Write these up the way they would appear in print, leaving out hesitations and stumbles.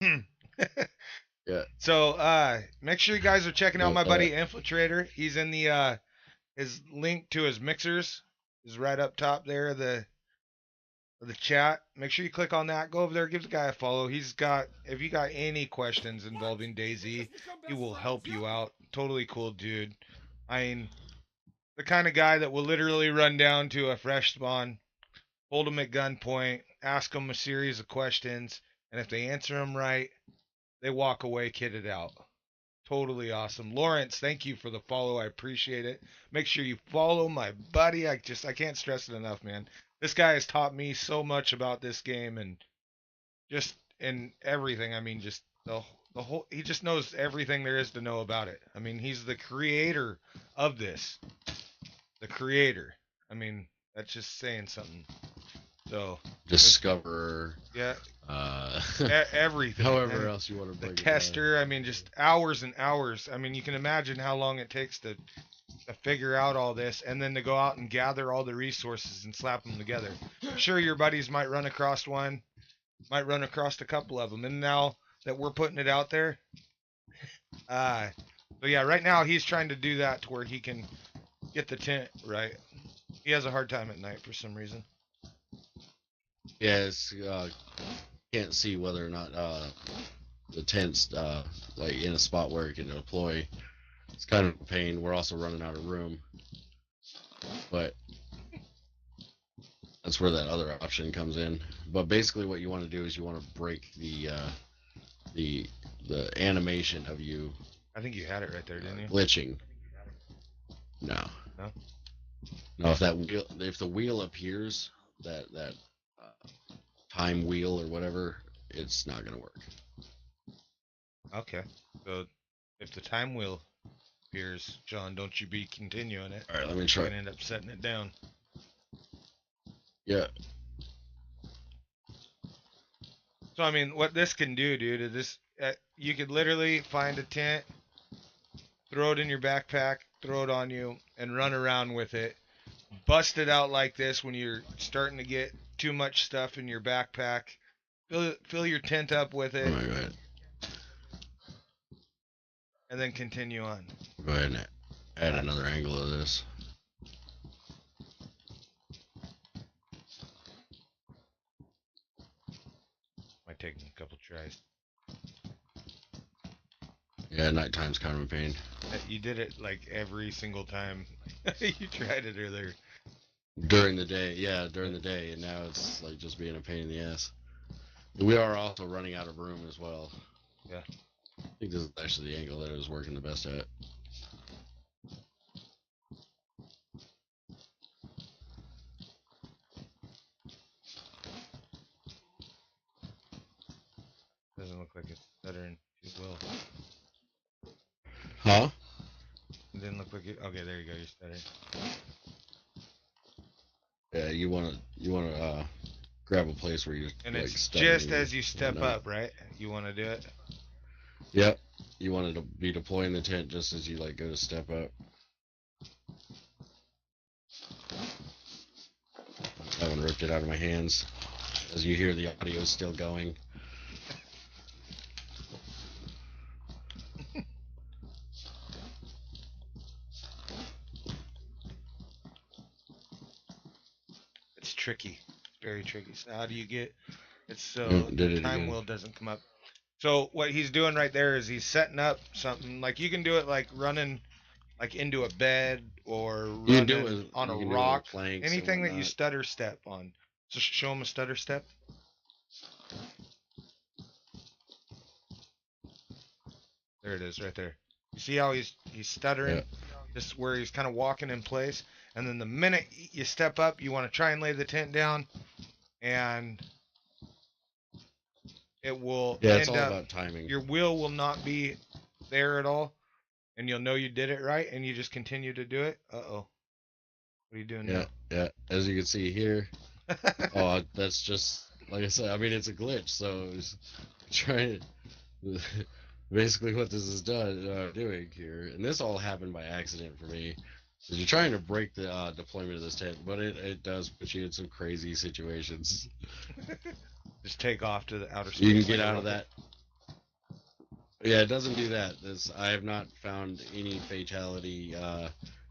Yeah. So make sure you guys are checking out No, my buddy Infiltrator. He's in the his link to his mixers is right up top there, the chat. Make sure you click on that. Go over there, give the guy a follow. He's got if you got any questions involving Dayz, he will help you out. Totally cool dude. I mean, the kind of guy that will literally run down to a fresh spawn, hold them at gunpoint, ask them a series of questions, and if they answer them right, they walk away kitted out. Totally awesome. Lawrence, thank you for the follow. I appreciate it. Make sure you follow my buddy. I can't stress it enough, man. This guy has taught me so much about this game and just in everything. I mean, just the whole he just knows everything there is to know about it. I mean, he's the creator of this. The creator. I mean, that's just saying something. So, discoverer, yeah, uh, everything. however else you want to The break it down. tester, I mean, just hours and hours. I mean, you can imagine how long it takes to figure out all this and then to go out and gather all the resources and slap them together. I'm sure your buddies might run across one, might run across a couple of them. And now that we're putting it out there, uh, but yeah, right now he's trying to do that to where he can get the tent right. He has a hard time at night for some reason. Yeah, it's can't see whether or not the tent's like in a spot where it can deploy. It's kind of a pain. We're also running out of room, but that's where that other option comes in. But basically, what you want to do is you want to break the the animation of you I think you had it right there, didn't you? glitching. No, No? no. If the wheel appears, that time wheel or whatever, it's not gonna work. Okay. So if the time wheel appears, John, don't you be continuing it. All right, let me You're try. gonna end up setting it down. Yeah, So I mean, what this can do, dude, is this you could literally find a tent, throw it in your backpack, throw it on you, and run around with it. Bust it out like this when you're starting to get too much stuff in your backpack. Fill your tent up with oh it, my god. and then continue on. Go ahead and add another angle of this. Might take a couple tries. Yeah, nighttime's kind of a pain. You did it like every single time you tried it earlier. During the day, yeah, during the day, and now it's like just being a pain in the ass. We are also running out of room as well. Yeah. I think this is actually the angle that it was working the best at. Doesn't look like it's stuttering too well. Huh? It didn't look like it. Okay, there you go. You're stuttering. Yeah, you wanna grab a place where you're And like it's just stuttering as you and step whatnot. up, right? You want to do it. Yep. You want to be deploying the tent just as you like go to step up. I haven't ripped it out of my hands. As you hear, the audio is still going. It's tricky. It's very tricky. So how do you get it's so Did the it time again. wheel doesn't come up? So what he's doing right there is he's setting up something like you can do it like running like into a bed or You can do it running with on a you can do it with rock. planks and Anything that you whatnot. stutter step on. So show him a stutter step. There it is, right there. You see how he's Yeah. stuttering? Just where he's kind of walking in place, and then the minute you step up, you want to try and lay the tent down, and it will Yeah, it's end all up about timing. your wheel will not be there at all, and you'll know you did it right, and you just continue to do it. Uh-oh. What are you doing Yeah, now? yeah. As you can see here, oh, that's just like I said. I mean, it's a glitch. So it's trying to basically what this is doing here, and this all happened by accident for me. Is you're trying to break the deployment of this tent, but it does put you in some crazy situations. Just take off to the outer You can space get like a out of rocket. that. Yeah, it doesn't do that. This I have not found any fatality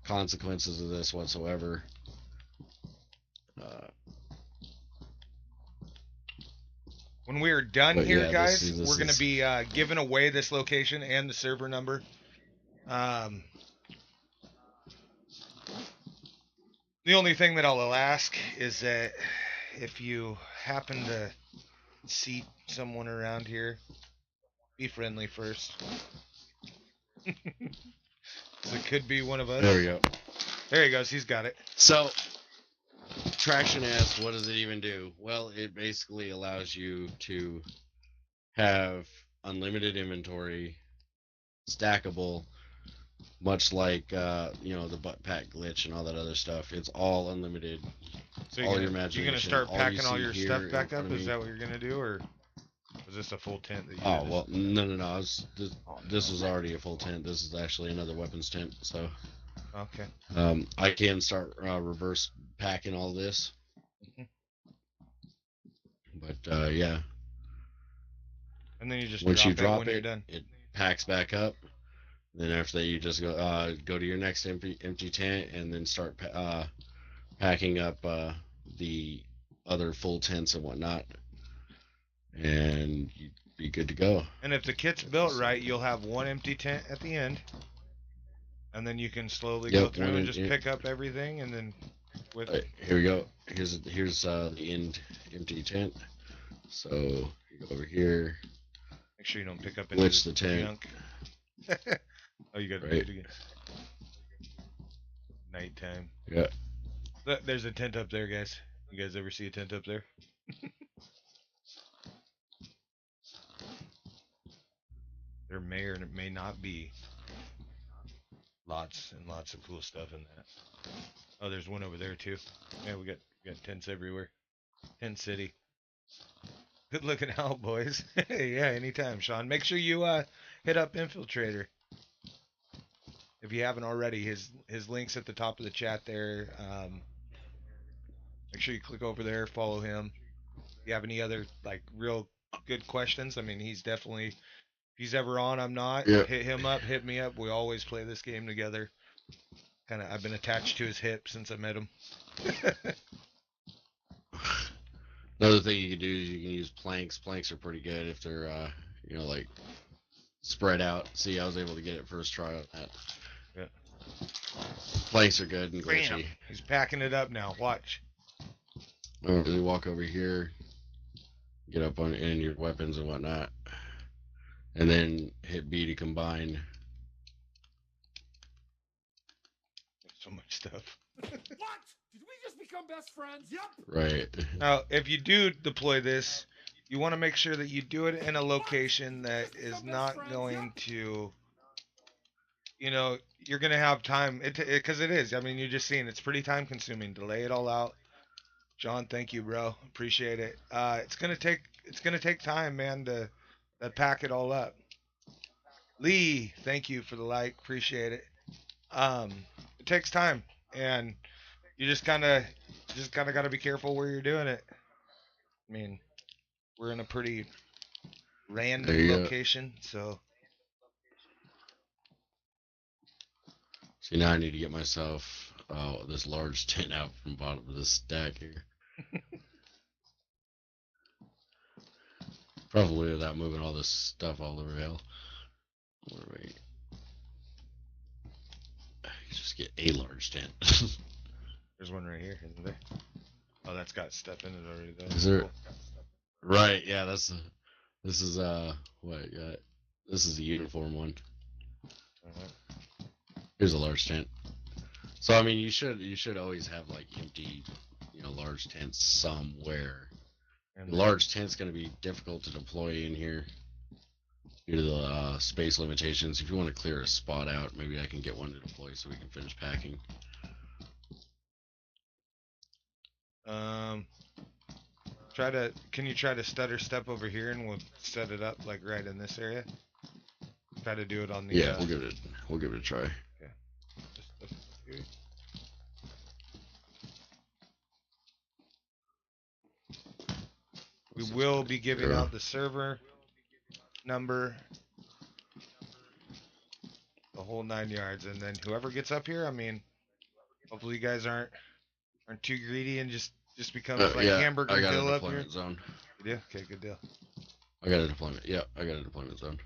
consequences of this whatsoever. Uh, When we are done but here, yeah, guys, this we're going to is be giving away this location and the server number. The only thing that I'll ask is that if you happen to see someone around here, be friendly first. It could be one of us. there we go. There he goes. He's got it. So traction S, what does it even do? Well, it basically allows you to have unlimited inventory, stackable, much like the butt pack glitch and all that other stuff. It's all unlimited. So all you're your gonna, imagination. you're gonna start all packing you all your see stuff here back in up? front of Is me- that what you're gonna do, or is this a full tent that you? Oh well, no. This no. was already a full tent. This is actually another weapons tent. So Okay. I can start reverse packing all this. But yeah, And then you just once drop you drop when you're done. it packs back up. Then after that, you just go to your next empty tent, and then start packing up the other full tents and whatnot, and you'd be good to go. And if the kit's built right, you'll have one empty tent at the end, and then you can slowly go through and just pick up everything, and then with. Here we go. Here's the end empty tent. So you go over here. Make sure you don't pick up any Glitch the tent. junk. Oh, you got to do it again. Nighttime. Yeah. There's a tent up there, guys. You guys ever see a tent up there? There may or may not be lots and lots of cool stuff in that. Oh, there's one over there too. Yeah, we got tents everywhere. Tent City. Good looking out, boys. Yeah, anytime, Sean. Make sure you hit up Infiltrator if you haven't already. His link's at the top of the chat there. Make sure you click over there, follow him. If you have any other like real good questions, I mean, he's definitely. If he's ever on, I'm not. Yep. Hit him up, hit me up. We always play this game together. I've been attached to his hip since I met him. Another thing you can do is you can use planks. Planks are pretty good if they're like spread out. See, I was able to get it first try on that. Yeah. Planks are good and glitchy. Bam. He's packing it up now. Watch. You walk over here, get up on in your weapons and whatnot, and then hit B to combine. So much stuff. What? Did we just become best friends? Yep. Right. Now, if you do deploy this, you want to make sure that you do it in a location that is not going to, you're going to have time, because it is. I mean, you're just seeing it's pretty time consuming to lay it all out. John, thank you, bro. Appreciate it. It's going to take time, man, to pack it all up. Lee, thank you for the like. Appreciate it. It takes time, and you just kind of got to be careful where you're doing it. I mean, we're in a pretty random location, so. See, now I need to get myself this large tent out from the bottom of this stack here. Probably without moving all this stuff all over hell. Wait. Just get a large tent. There's one right here, isn't there? Oh, that's got stuff in it already, though. Is there? Cool. Right, yeah, this is what I got. This is the uniform one. Here's a large tent. So I mean, you should always have like empty, large tents somewhere. And large tent's going to be difficult to deploy in here due to the space limitations. If you want to clear a spot out, maybe I can get one to deploy so we can finish packing. Can you try to stutter step over here, and we'll set it up like right in this area? Try to do it on the. Yeah, we'll give it a try. Okay. We will be giving out the server number whole 9 yards. And then whoever gets up here, I mean, hopefully you guys aren't too greedy and just becomes like yeah, Hamburger I got Hill a up here. deployment zone. Yeah, okay, good deal. I got a deployment. Yeah, I got a deployment zone.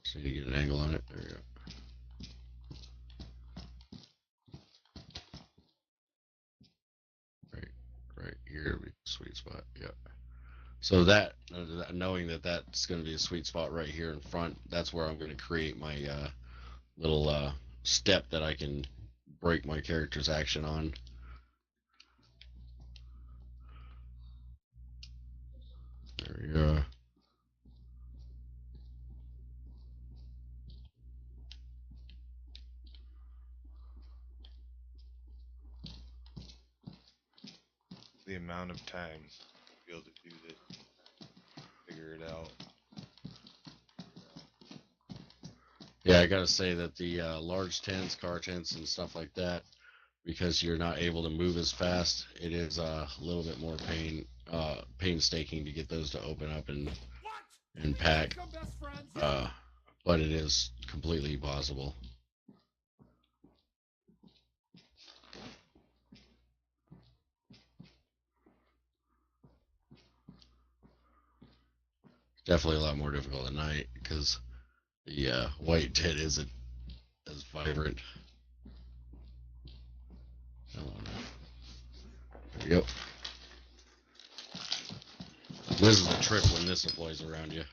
So you get an angle on it. There you go. Right here would be a sweet spot. Yeah. So that, knowing that that's going to be a sweet spot right here in front, that's where I'm going to create my little step that I can break my character's action on. There we go. The amount of time to be able to do this, figure it out. Yeah, I gotta say that the large tents, car tents, and stuff like that, because you're not able to move as fast, it is a little bit more painstaking to get those to open up and pack. But it is completely possible. Definitely a lot more difficult at night because the white tent isn't as vibrant. There you go. This is a trip when this deploys around you.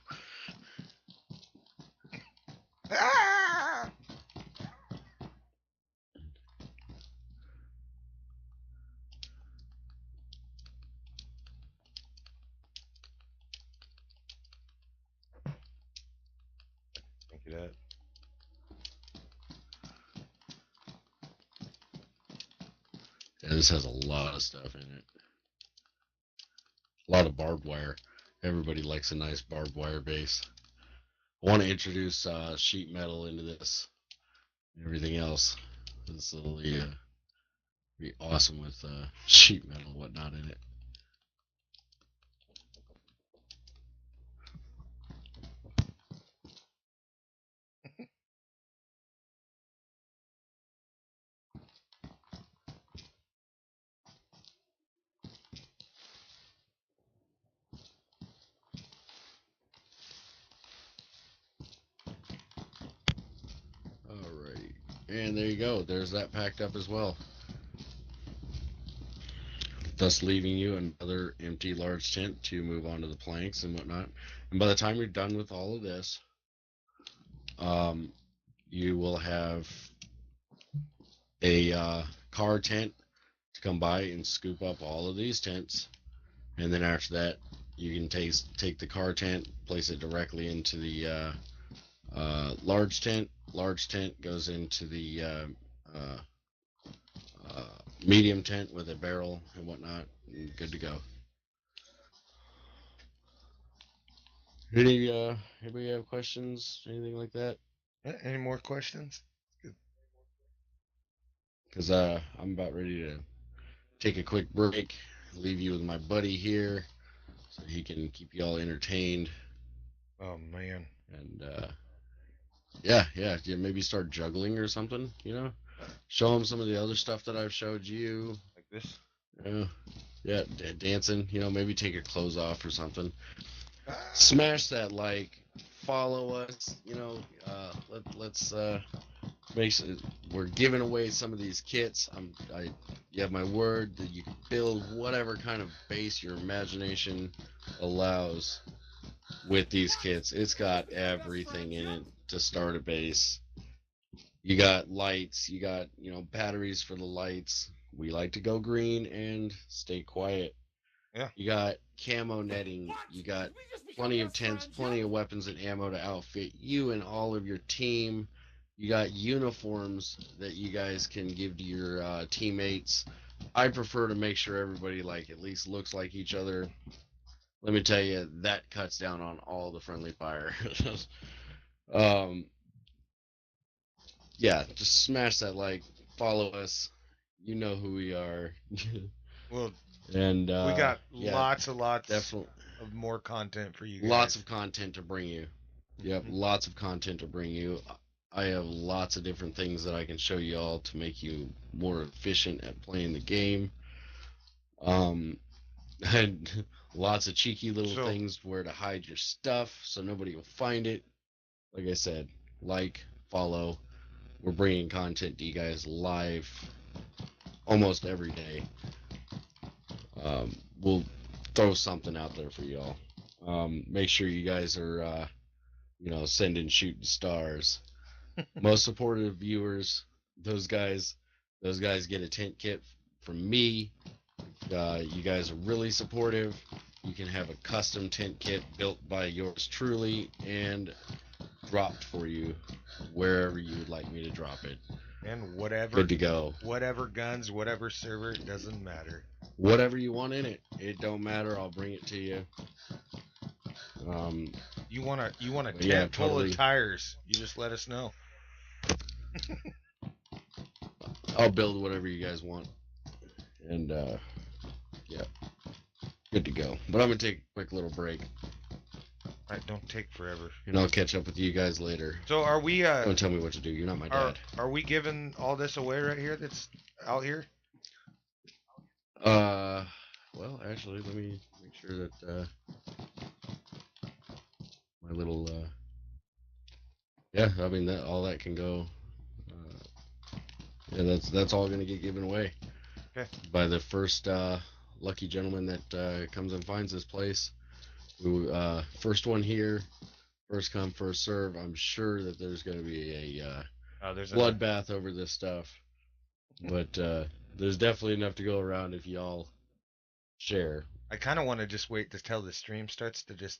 Ah! Thank you, Dad. Yeah, this has a lot of stuff in it. A lot of barbed wire. Everybody likes a nice barbed wire base. I want to introduce sheet metal into this and everything else. This will be awesome with sheet metal and whatnot in it. Alright, and there you go. There's that packed up as well. Thus leaving you another empty large tent to move on to the planks and whatnot. And by the time you're done with all of this, you will have a car tent to come by and scoop up all of these tents. And then after that, you can take the car tent, place it directly into the large tent. Large tent goes into the medium tent with a barrel and whatnot. And good to go. Anybody have questions? Anything like that? Any more questions? Because I'm about ready to take a quick break, leave you with my buddy here, so he can keep you all entertained. Oh man. And yeah, maybe start juggling or something. Show him some of the other stuff that I've showed you. Like this? Yeah, dancing. Maybe take your clothes off or something. Smash that like, follow us. Let's make sure we're giving away some of these kits. You have my word that you can build whatever kind of base your imagination allows with these kits. It's got everything in it to start a base. You got lights, you got batteries for the lights. We like to go green and stay quiet. Yeah. You got camo netting, you got plenty of tents, plenty of weapons and ammo to outfit you and all of your team. You got uniforms that you guys can give to your teammates. I prefer to make sure everybody at least looks like each other. Let me tell you, that cuts down on all the friendly fire. Yeah, just smash that like, follow us. You know who we are. Well, and we got yeah, lots definitely of more content for you guys. Lots of content to bring you. Yep, lots of content to bring you. I have lots of different things that I can show you all to make you more efficient at playing the game. And lots of cheeky little So- things where to hide your stuff so nobody will find it. Like I said, follow. We're bringing content to you guys live almost every day. We'll throw something out there for y'all. Make sure you guys are, sending shooting stars. Most supportive viewers, those guys get a tent kit from me. You guys are really supportive. You can have a custom tent kit built by yours truly and dropped for you wherever you would like me to drop it. And whatever. Good to go. Whatever guns, whatever server, it doesn't matter. Whatever you want in it, it don't matter. I'll bring it to you. You want a tent yeah, full totally. of tires? You just let us know. I'll build whatever you guys want. And yeah, good to go. But I'm gonna take a quick little break, Alright, don't take forever. and I'll catch up with you guys later. So are we Don't tell me what to do. You're not my dad. are we giving all this away right here that's out here? Well, actually, let me make sure that my little yeah, I mean that all that can go. Yeah, that's all gonna get given away. Okay. By the first lucky gentleman that comes and finds this place. Who first one here, first come, first serve. I'm sure that there's gonna be a There's bloodbath over this stuff, but there's definitely enough to go around if y'all share. I kind of want to just wait till the stream starts to just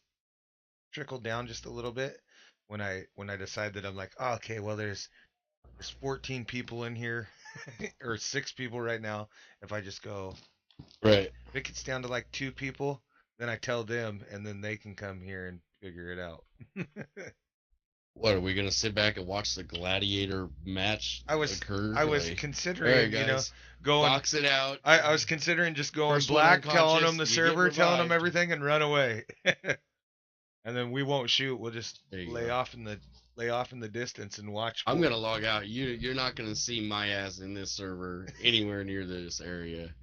trickle down just a little bit. When I decide that I'm like, oh, okay, well there's 14 people in here, or 6 people right now. If I just go, Right. if it gets down to like 2 people, then I tell them, and then they can come here and figure it out. What are we gonna sit back and watch the gladiator match occur? I was Like, considering, all right, guys, going. box it out. I was considering just going First one black, telling unconscious, them the you get server, telling them revived. everything, and run away. And then we won't shoot. We'll just There you lay go. off in the distance and watch. I'm gonna log out. You're not gonna see my ass in this server anywhere near this area.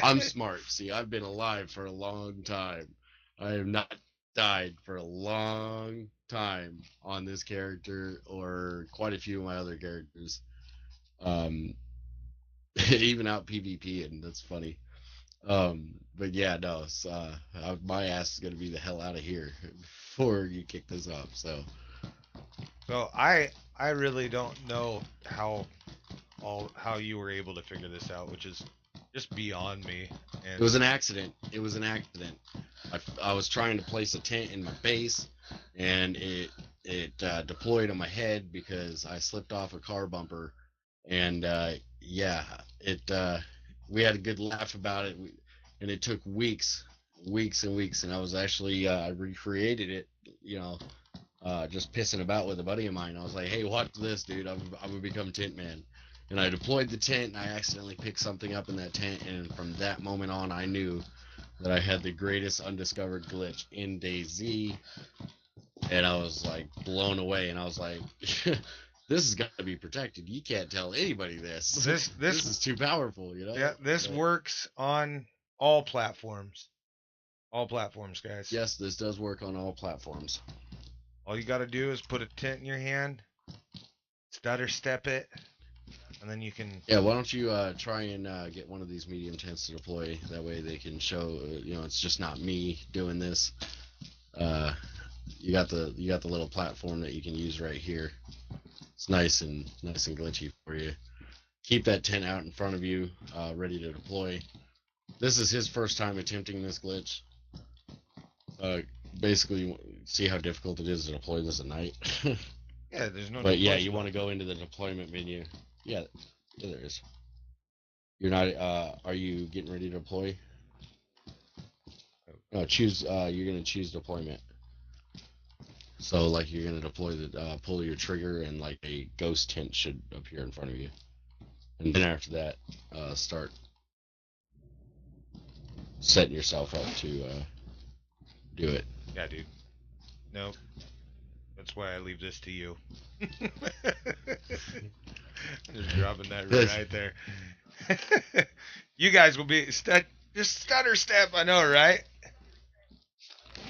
I'm smart. See, I've been alive for a long time. I have not died for a long time on this character or quite a few of my other characters. Even out PvP, and that's funny. But yeah, no, my ass is gonna be the hell out of here before you kick this off. So I really don't know how you were able to figure this out, which is just beyond me. And it was an accident. I was trying to place a tent in my base, and it deployed on my head because I slipped off a car bumper, and yeah, we had a good laugh about it, and it took weeks and weeks, and I was actually I recreated it, just pissing about with a buddy of mine. I was like, hey, watch this, dude. I'm gonna become Tent Man. And I deployed the tent, and I accidentally picked something up in that tent, and from that moment on, I knew that I had the greatest undiscovered glitch in Dayz, and I was like blown away, and I was like, this has got to be protected. You can't tell anybody this. This is too powerful, Yeah, this works on all platforms. All platforms, guys. Yes, this does work on all platforms. All you got to do is put a tent in your hand, stutter step it, and then you can. Yeah, why don't you try and get one of these medium tents to deploy? That way they can show, it's just not me doing this. You got the little platform that you can use right here. It's nice and glitchy for you. Keep that tent out in front of you, ready to deploy. This is his first time attempting this glitch. Basically, see how difficult it is to deploy this at night. Yeah, there's no. But yeah, you want to go into the deployment menu. Yeah, there is. You're not. Are you getting ready to deploy? No, choose. You're gonna choose deployment. So like you're gonna deploy the pull your trigger, and like a ghost tent should appear in front of you. And then after that, start setting yourself up to do it. Yeah, dude. Nope. That's why I leave this to you. Just dropping that right there. You guys will be just stutter step. I know, right?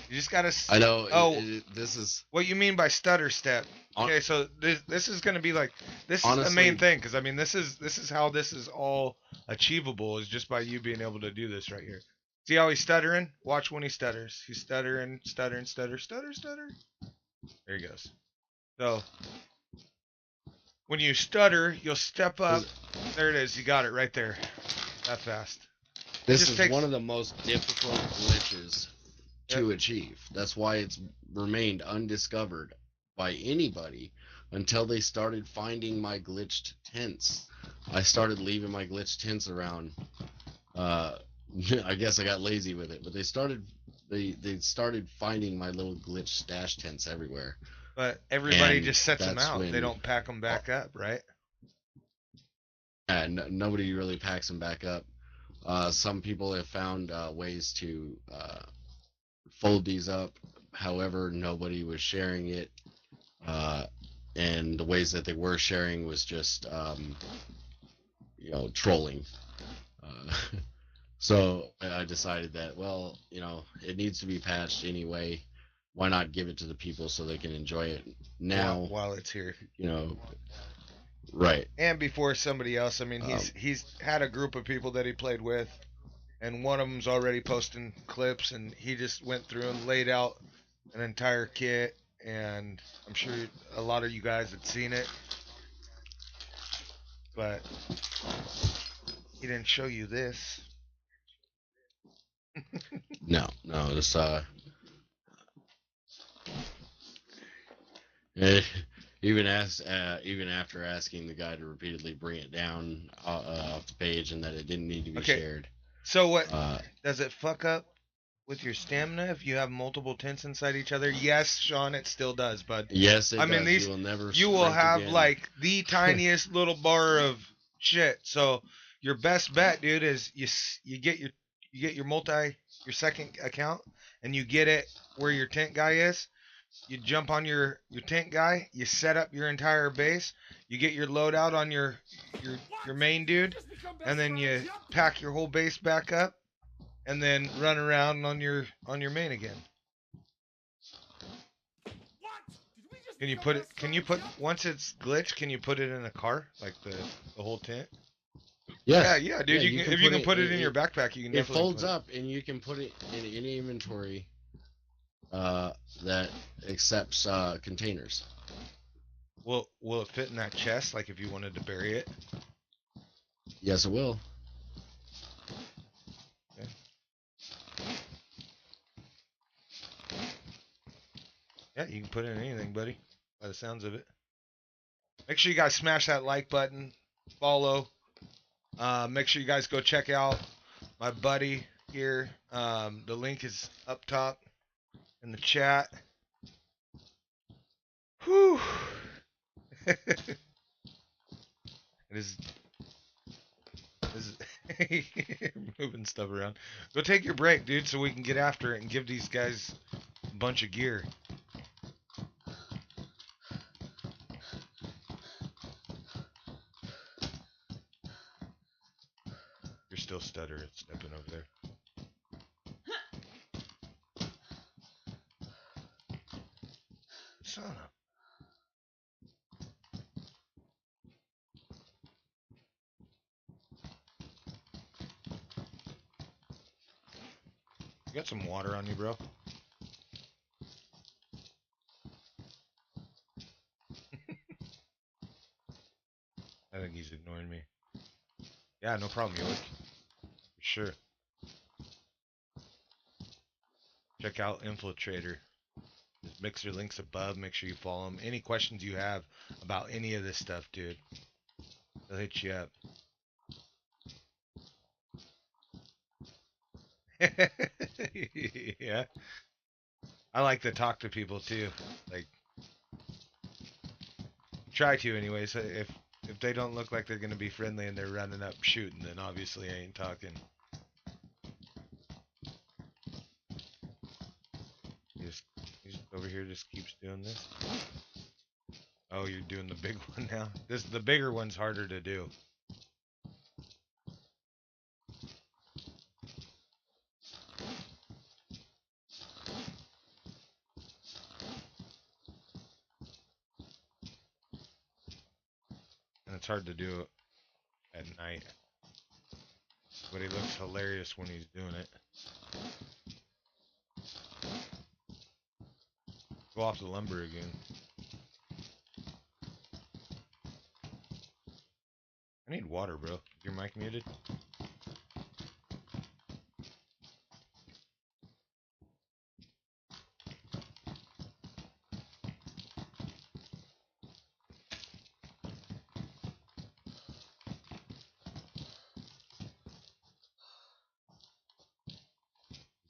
You just gotta. I know. Oh, This is what you mean by stutter step? Okay, so this is gonna be like this honestly, is the main thing, because I mean this is how this is all achievable, is just by you being able to do this right here. See how he's stuttering? Watch when he stutters. He's stuttering, stuttering, stutter, stutter, stutter. There he goes. So when you stutter, you'll step up. There it is. You got it right there. That fast. This is one of the most difficult glitches to achieve. That's why it's remained undiscovered by anybody until they started finding my glitched tents. I started leaving my glitched tents around. I guess I got lazy with it, but they started finding my little glitch stash tents everywhere. But everybody just sets them out. They don't pack them back up, right? And nobody really packs them back up. Some people have found ways to fold these up. However, nobody was sharing it. And the ways that they were sharing was just, trolling. So I decided that, well, it needs to be patched anyway. Why not give it to the people so they can enjoy it now while it's here? Right. And before somebody else. I mean, he's had a group of people that he played with, and one of them's already posting clips, and he just went through and laid out an entire kit, and I'm sure a lot of you guys had seen it, but he didn't show you this. No, this even after asking the guy to repeatedly bring it down off the page and that it didn't need to be shared. So what does it fuck up with your stamina if you have multiple tents inside each other? Yes, Sean, it still does, bud. Yes, it does. Mean, these you will have again. Like the tiniest little bar of shit. So your best bet, dude, is you get your second account, and you get it where your tent guy is. You jump on your tent guy, you set up your entire base, you get your loadout on your main dude, and then you pack your whole base back up, and then run around on your main again. Can you put once it's glitched, can you put it in a car, like the whole tent? Yes. Yeah, dude. If you can put it in your backpack, you can. It folds up, and you can put it in any inventory that accepts containers. Will it fit in that chest? Like if you wanted to bury it? Yes, it will. Okay. Yeah, you can put it in anything, buddy. By the sounds of it. Make sure you guys smash that like button, follow. Make sure you guys go check out my buddy here. The link is up top in the chat. Whew. It is moving stuff around. Go take your break, dude, so we can get after it and give these guys a bunch of gear. You're still stuttering, stepping over there. Son of... You got some water on you, bro? I think he's ignoring me. Yeah, no problem, Yoik. For sure. Check out Infiltrator. His mixer links above. Make sure you follow him. Any questions you have about any of this stuff, dude, he'll hit you up. Yeah. I like to talk to people too. Like, try to anyways. If they don't look like they're gonna be friendly and they're running up shooting, then obviously I ain't talking. He's over here just keeps doing this. Oh, you're doing the big one now. The bigger one's harder to do. And it's hard to do at night. But he looks hilarious when he's doing it. Go off the lumber again. I need water, bro. Is your mic muted?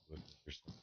Looking for something.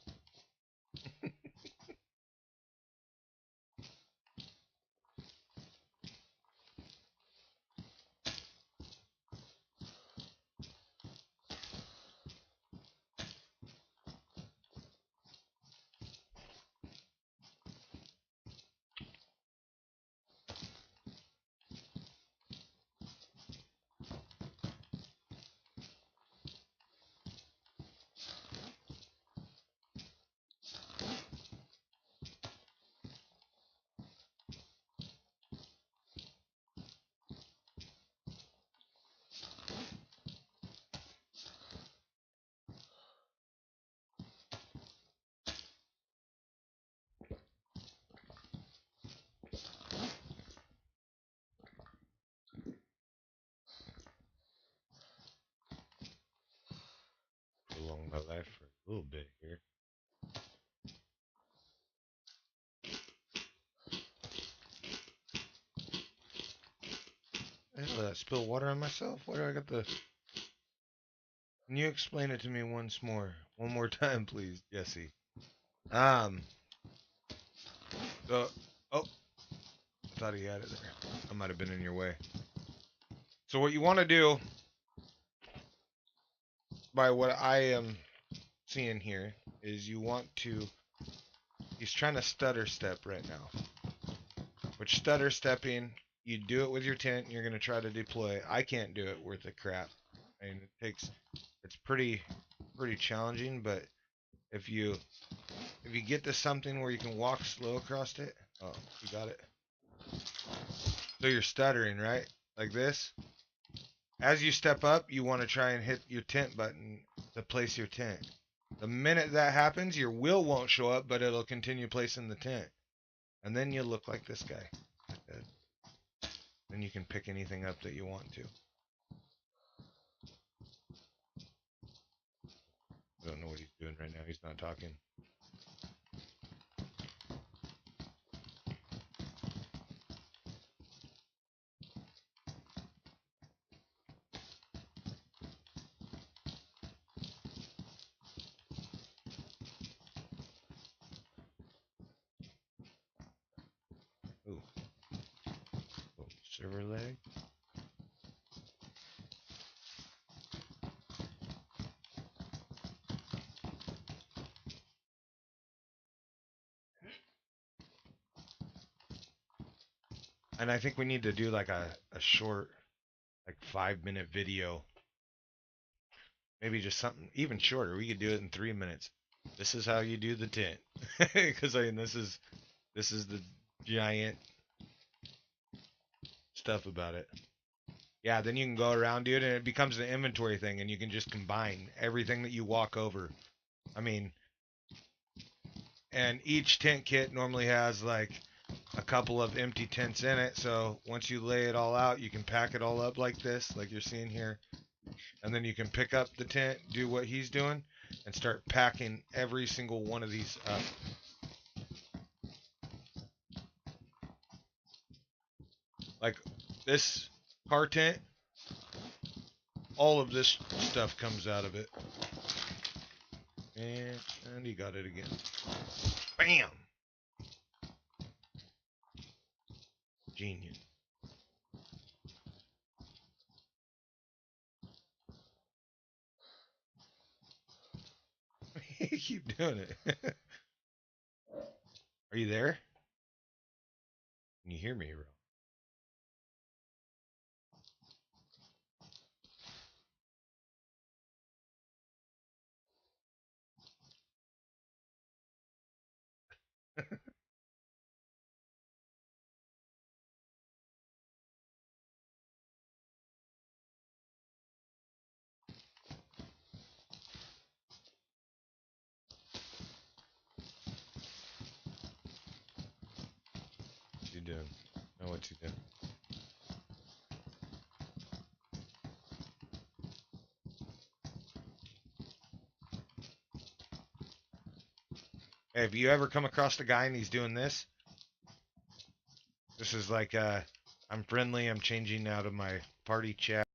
Along my life for a little bit here. Did I spill water on myself? Why do I got the... Can you explain it to me once more? One more time, please, Jesse. So, oh, I thought he had it there. I might have been in your way. So what you want to do, by what I am seeing here, is you want to... He's trying to stutter step right now. Which stutter stepping, you do it with your tent, and you're going to try to deploy. I can't do it worth a crap. I mean, it's pretty challenging, but if you get to something where you can walk slow across it, oh, you got it. So you're stuttering, right? Like this. As you step up, you want to try and hit your tent button to place your tent. The minute that happens, your wheel won't show up, but it'll continue placing the tent. And then you'll look like this guy. Then you can pick anything up that you want to. I don't know what he's doing right now. He's not talking. Ooh. Little server leg. And I think we need to do like a short, like 5-minute video. Maybe just something even shorter. We could do it in 3 minutes. This is how you do the tent. Because I mean, this is the giant stuff about it. Yeah, then you can go around, dude, and it becomes an inventory thing, and you can just combine everything that you walk over. I mean, and each tent kit normally has like a couple of empty tents in it, so once you lay it all out, you can pack it all up like this, like you're seeing here, and then you can pick up the tent, do what he's doing, and start packing every single one of these up. Like this car tent, all of this stuff comes out of it. And he got it again. Bam! Genius. Keep doing it. Are you there? Can you hear me, bro? What you doing? Know what you doing? Hey, have you ever come across the guy and he's doing this? This is like, I'm friendly. I'm changing out of my party chat.